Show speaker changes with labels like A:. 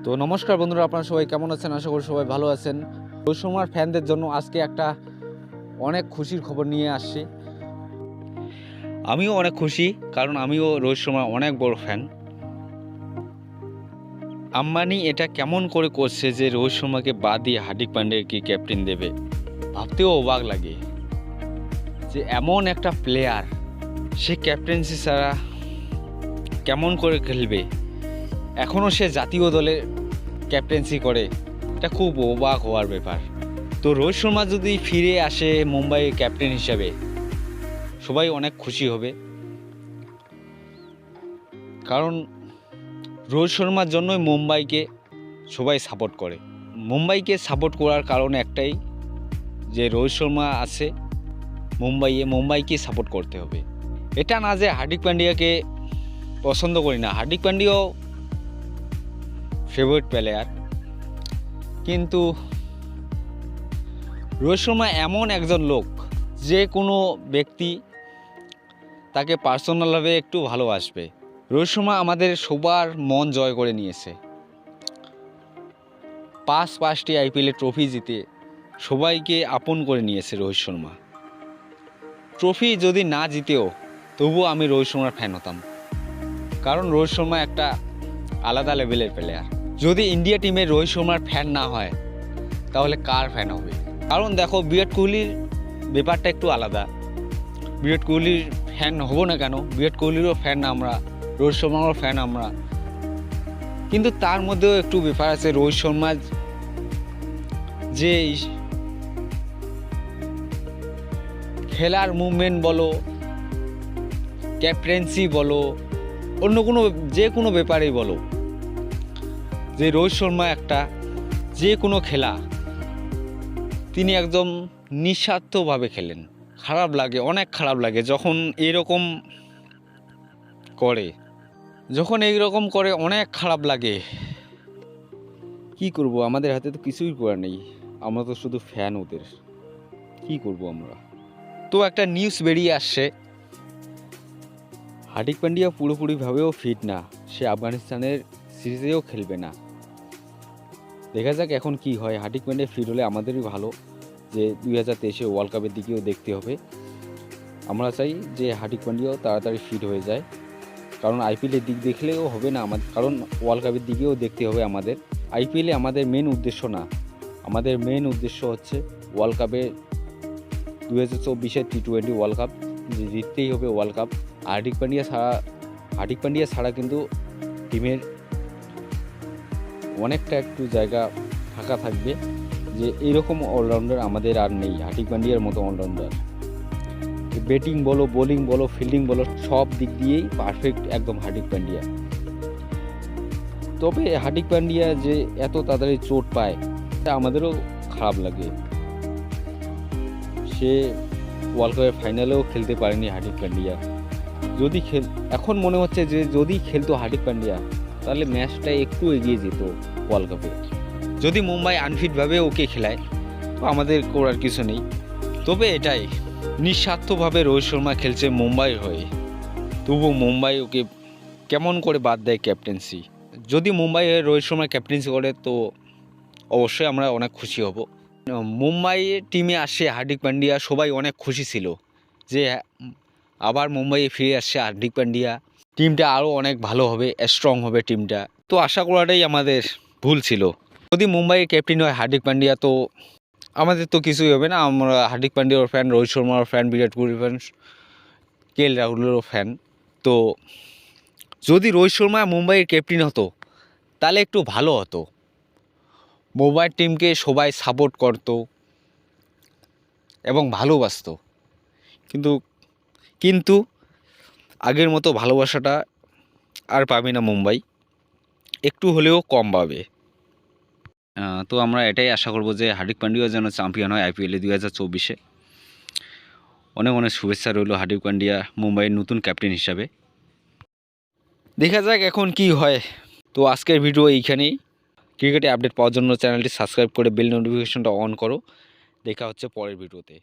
A: তো নমস্কার বন্ধুরা, আপনারা সবাই কেমন আছেন? আশা করি সবাই ভালো আছেন। রোহিত শর্মার ফ্যানদের জন্য আজকে একটা অনেক খুশির খবর নিয়ে আসছি। আমিও অনেক খুশি, কারণ আমিও রোহিত শর্মার অনেক বড় ফ্যান। আম্বানি এটা কেমন করে করছে যে রোহিত শর্মাকে বাদ দিয়ে হার্দিক পান্ডিয়াকে ক্যাপ্টেন দেবে, ভাবতেও অবাক লাগে যে এমন একটা প্লেয়ার সে ক্যাপ্টেন্সি ছাড়া কেমন করে খেলবে। এখনও সে জাতীয় দলে ক্যাপ্টেন্সি করে, এটা খুব অবাক হওয়ার ব্যাপার। তো রোহিত শর্মা যদি ফিরে আসে মুম্বাইয়ের ক্যাপ্টেন হিসাবে, সবাই অনেক খুশি হবে। কারণ রোহিত শর্মার জন্যই মুম্বাইকে সবাই সাপোর্ট করে। মুম্বাইকে সাপোর্ট করার কারণ একটাই, যে রোহিত শর্মা আছে মুম্বাইকে সাপোর্ট করতে হবে। এটা না যে হার্দিক পান্ডিয়াকে পছন্দ করি না, হার্দিক পান্ডিয়াও ফেভারিট প্লেয়ার, কিন্তু রোহিত শর্মা এমন একজন লোক, যে কোনো ব্যক্তি তাকে পার্সোনালভাবে একটু ভালোবাসবে। রোহিত শর্মা আমাদের সবার মন জয় করে নিয়েছে। পাঁচটি আইপিএলে ট্রফি জিতে সবাইকে আপন করে নিয়েছে রোহিত শর্মা। ট্রফি যদি না জিতেও তবুও আমি রোহিত শর্মার ফ্যান হতাম, কারণ রোহিত শর্মা একটা আলাদা লেভেলের প্লেয়ার। যদি ইন্ডিয়া টিমে রোহিত শর্মার ফ্যান না হয়, তাহলে কার ফ্যান হবে? কারণ দেখো, বিরাট কোহলির ব্যাপারটা একটু আলাদা। বিরাট কোহলির ফ্যান হবো না কেন? বিরাট কোহলিরও ফ্যান আমরা, রোহিত শর্মারও ফ্যান আমরা, কিন্তু তার মধ্যেও একটু ব্যাপার আছে। রোহিত শর্মা যে খেলার মুভমেন্ট বলো, ক্যাপ্টেন্সি বলো, অন্য যে কোনো ব্যাপারেই বলো, যে রোহিত শর্মা একটা যে কোনো খেলা তিনি একদম নিঃস্বার্থভাবে খেলেন। খারাপ লাগে, অনেক খারাপ লাগে যখন এইরকম করে, অনেক খারাপ লাগে। কি করব, আমাদের হাতে তো কিছুই করার নেই, আমরা তো শুধু ফ্যান ওদের। কি করব আমরা? তো একটা নিউজ বেরিয়ে আসছে, হার্দিক পান্ডিয়া পুরোপুরিভাবেও ফিট না, সে আফগানিস্তানের সিরিজেও খেলবে না। দেখা যাক এখন কি হয়। হার্দিক পান্ডিয়া ফিট হলে আমাদেরই ভালো, যে 2023 ওয়ার্ল্ড কাপের দিকেও দেখতে হবে। আমরা চাই যে হার্দিক পান্ডিয়াও তাড়াতাড়ি ফিট হয়ে যায়, কারণ আইপিএলের দিক দেখলেও হবে না আমাদের, কারণ ওয়ার্ল্ড কাপের দিকেও দেখতে হবে আমাদের। আইপিএলে আমাদের মেন উদ্দেশ্য না, আমাদের মেন উদ্দেশ্য হচ্ছে ওয়ার্ল্ড কাপে 2024 T20 ওয়ার্ল্ড কাপ জিততেই হবে। ওয়ার্ল্ড কাপ হার্দিক পান্ডিয়া ছাড়া কিন্তু টিমের অনেকটা একটু জায়গা ফাঁকা থাকবে, যে এইরকম অলরাউন্ডার আমাদের আর নেই। হার্দিক পান্ডিয়ার মতো অলরাউন্ডার, ব্যাটিং বলো, বোলিং বলো, ফিল্ডিং বলো, সব দিক দিয়েই পারফেক্ট একদম হার্দিক পান্ডিয়া। তবে হার্দিক পান্ডিয়া যে এত তাড়াতাড়ি চোট পায়, তা আমাদেরও খারাপ লাগে। সে ওয়ার্ল্ড কাপের ফাইনালেও খেলতে পারেনি হার্দিক পান্ডিয়া। এখন মনে হচ্ছে যে যদি খেলতো হার্দিক পান্ডিয়া, তাহলে ম্যাচটা একটু এগিয়ে যেত ওয়ার্ল্ড কাপে। যদি মুম্বাই আনফিটভাবে ওকে খেলায়, তো আমাদের করার কিছু নেই। তবে এটাই, নিঃস্বার্থভাবে রোহিত শর্মা খেলছে মুম্বাই হয়ে, তবু মুম্বাই ওকে কেমন করে বাদ দেয় ক্যাপ্টেন্সি। যদি মুম্বাই রোহিত শর্মা ক্যাপ্টেন্সি করে, তো অবশ্যই আমরা অনেক খুশি হব। মুম্বাইয়ের টিমে আসে হার্দিক পান্ডিয়া, সবাই অনেক খুশি ছিল যে আবার মুম্বাইয়ে ফিরে আসছে হার্দিক পান্ডিয়া, টিমটা আরও অনেক ভালো হবে, স্ট্রং হবে টিমটা। তো আশা করাটাই আমাদের ভুল ছিল। যদি মুম্বাইয়ের ক্যাপ্টেন হয় হার্দিক পান্ডিয়া, তো আমাদের তো কিছুই হবে না। আমরা হার্দিক পান্ডিয়ার ফ্যান, রোহিত শর্মার ফ্যান, বিরাট কোহলির ফ্যান, KL রাহুলেরও ফ্যান। তো যদি রোহিত শর্মা মুম্বাইয়ের ক্যাপ্টেন হতো, তাহলে একটু ভালো হতো। মুম্বাইয়ের টিমকে সবাই সাপোর্ট করতো এবং ভালোবাসতো, কিন্তু আগের মতো ভালোবাসাটা আর পাবে না মুম্বাই, একটু হলেও কম পাবে। তো আমরা এটাই আশা করব যে হার্দিক পান্ডিয়া যেন চ্যাম্পিয়ন হয় আইপিএলে 2024-এ। অনেক অনেক শুভেচ্ছা রইল হার্দিক পান্ডিয়া মুম্বাইয়ের নতুন ক্যাপ্টেন হিসাবে। দেখা যাক এখন কি হয়। তো আজকের ভিডিও এইখানেই। ক্রিকেটে আপডেট পাওয়ার জন্য চ্যানেলটি সাবস্ক্রাইব করে বেল নোটিফিকেশনটা অন করো। দেখা হচ্ছে পরের ভিডিওতে।